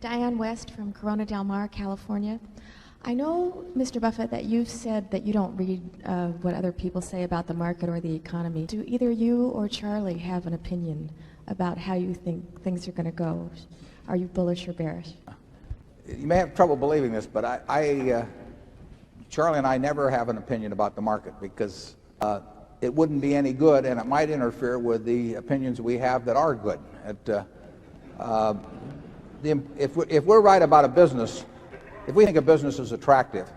Diane West from Corona Del Mar, California. I know, Mr. Buffett, that you've said that you don't read what other people say about the market or the economy. Do either you or Charlie have an opinion about how you think things are going to go? Are you bullish or bearish? You may have trouble believing this, but Charlie and I never have an opinion about the market because it wouldn't be any good, and it might interfere with the opinions we have that are good. If we're right about a business, if we think a business is attractive,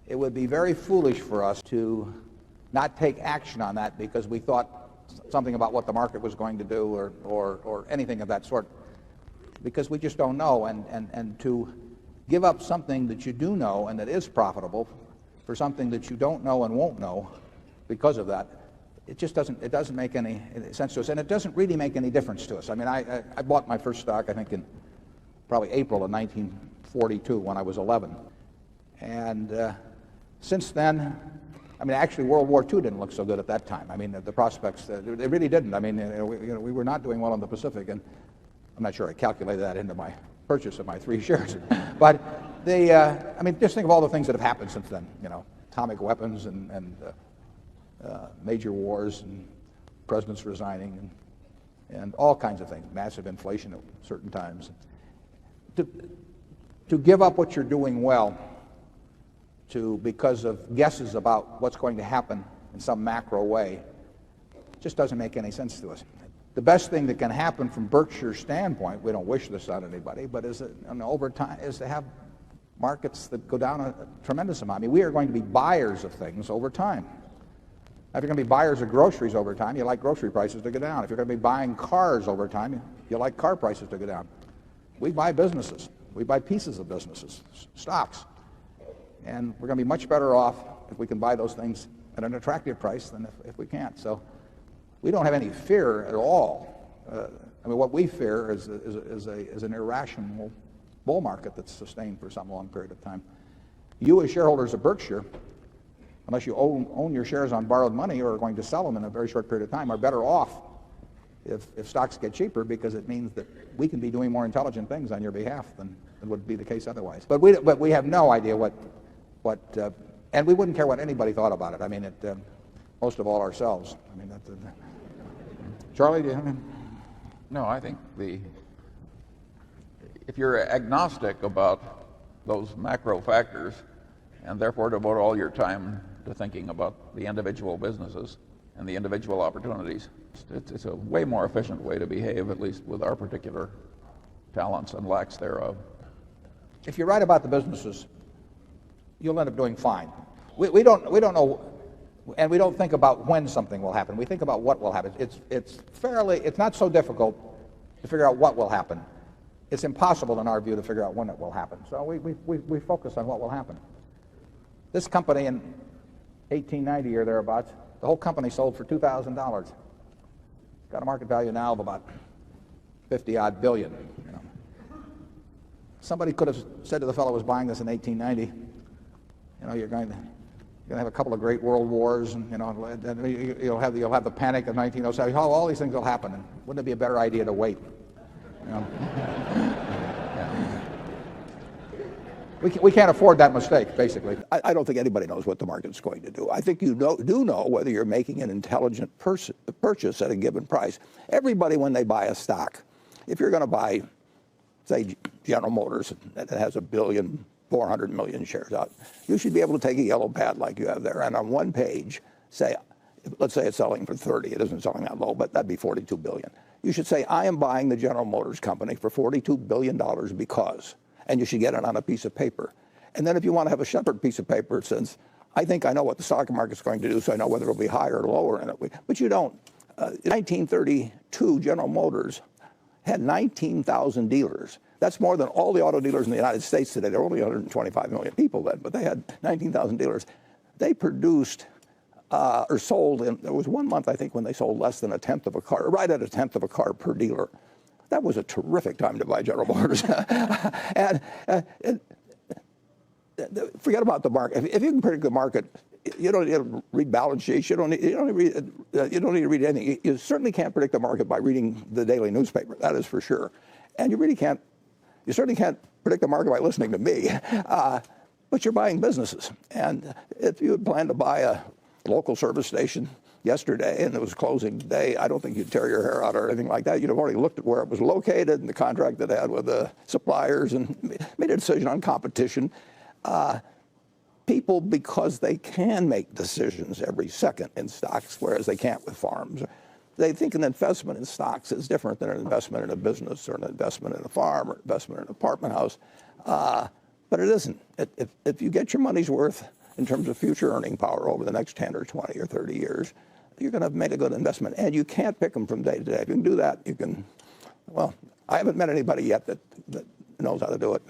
it would be very foolish for us to not take action on that because we thought something about what the market was going to do or anything of that sort, because we just don't know. And to give up something that you do know and that is profitable for something that you don't know and won't know because of that, it doesn't make any sense to us, and it doesn't really make any difference to us. I mean, I bought my first stock, I think, in probably April of 1942 when I was 11. And since then, I mean, actually World War II didn't look so good at that time. I mean, the prospects, they really didn't. I mean, we were not doing well in the Pacific, and I'm not sure I calculated that into my purchase of my 3 shares. But I mean, just think of all the things that have happened since then, atomic weapons and major wars and presidents resigning and all kinds of things, massive inflation at certain times. To give up what you're doing well because of guesses about what's going to happen in some macro way just doesn't make any sense to us. The best thing that can happen from Berkshire's standpoint, we don't wish this on anybody, but over time, is to have markets that go down a tremendous amount. I mean, we are going to be buyers of things over time. If you're going to be buyers of groceries over time, you like grocery prices to go down. If you're going to be buying cars over time, you like car prices to go down. We buy businesses. We buy pieces of businesses, stocks. And we're going to be much better off if we can buy those things at an attractive price than if we can't. So we don't have any fear at all. I mean, what we fear is an irrational bull market that's sustained for some long period of time. You as shareholders of Berkshire, unless you own your shares on borrowed money or are going to sell them in a very short period of time, are better off if stocks get cheaper, because it means that we can be doing more intelligent things on your behalf than would be the case otherwise. But we have no idea what and we wouldn't care what anybody thought about it. I mean, most of all ourselves. I mean, Charlie, do you have any? No, I think if you're agnostic about those macro factors and therefore devote all your time to thinking about the individual businesses and the individual opportunities, it's a way more efficient way to behave, at least with our particular talents and lacks thereof. If you're right about the businesses, you'll end up doing fine. We don't know, and we don't think about when something will happen. We think about what will happen. It's not so difficult to figure out what will happen. It's impossible in our view to figure out when it will happen. So we focus on what will happen. This company in 1890 or thereabouts, the whole company sold for $2,000. It's got a market value now of about 50-odd billion. Somebody could have said to the fellow who was buying this in 1890, you're going to have a couple of great world wars, and you'll have the panic of 1907. All these things will happen, and wouldn't it be a better idea to wait? We can't afford that mistake, basically. I don't think anybody knows what the market's going to do. I think you do know whether you're making an intelligent purchase at a given price. Everybody, when they buy a stock, if you're going to buy, say, General Motors that has 1,400,000,000 shares out, you should be able to take a yellow pad like you have there, and on one page say, let's say it's selling for 30. It isn't selling that low, but that'd be 42 billion. You should say, I am buying the General Motors company for $42 billion because, and you should get it on a piece of paper. And then if you want to have a separate piece of paper, it says, I think I know what the stock market's going to do, so I know whether it'll be higher or lower in it. But you don't. In 1932, General Motors had 19,000 dealers. That's more than all the auto dealers in the United States today. There are only 125 million people then, but they had 19,000 dealers. They produced or sold, there was 1 month, I think, when they sold less than a tenth of a car, right at a tenth of a car per dealer. That was a terrific time to buy General Motors. and forget about the market. If you can predict the market, you don't need to read balance sheets. You don't need to read anything. You certainly can't predict the market by reading the daily newspaper. That is for sure. And you really can't You certainly can't predict the market by listening to me. But you're buying businesses. And if you had planned to buy a local service station yesterday and it was closing today, I don't think you'd tear your hair out or anything like that. You'd have already looked at where it was located and the contract it had with the suppliers and made a decision on competition. People, because they can make decisions every second in stocks, whereas they can't with farms, they think an investment in stocks is different than an investment in a business or an investment in a farm or investment in an apartment house. But it isn't. If you get your money's worth in terms of future earning power over the next 10 or 20 or 30 years, you're going to have made a good investment. And you can't pick them from day to day. If you can do that, you can, well, I haven't met anybody yet that knows how to do it.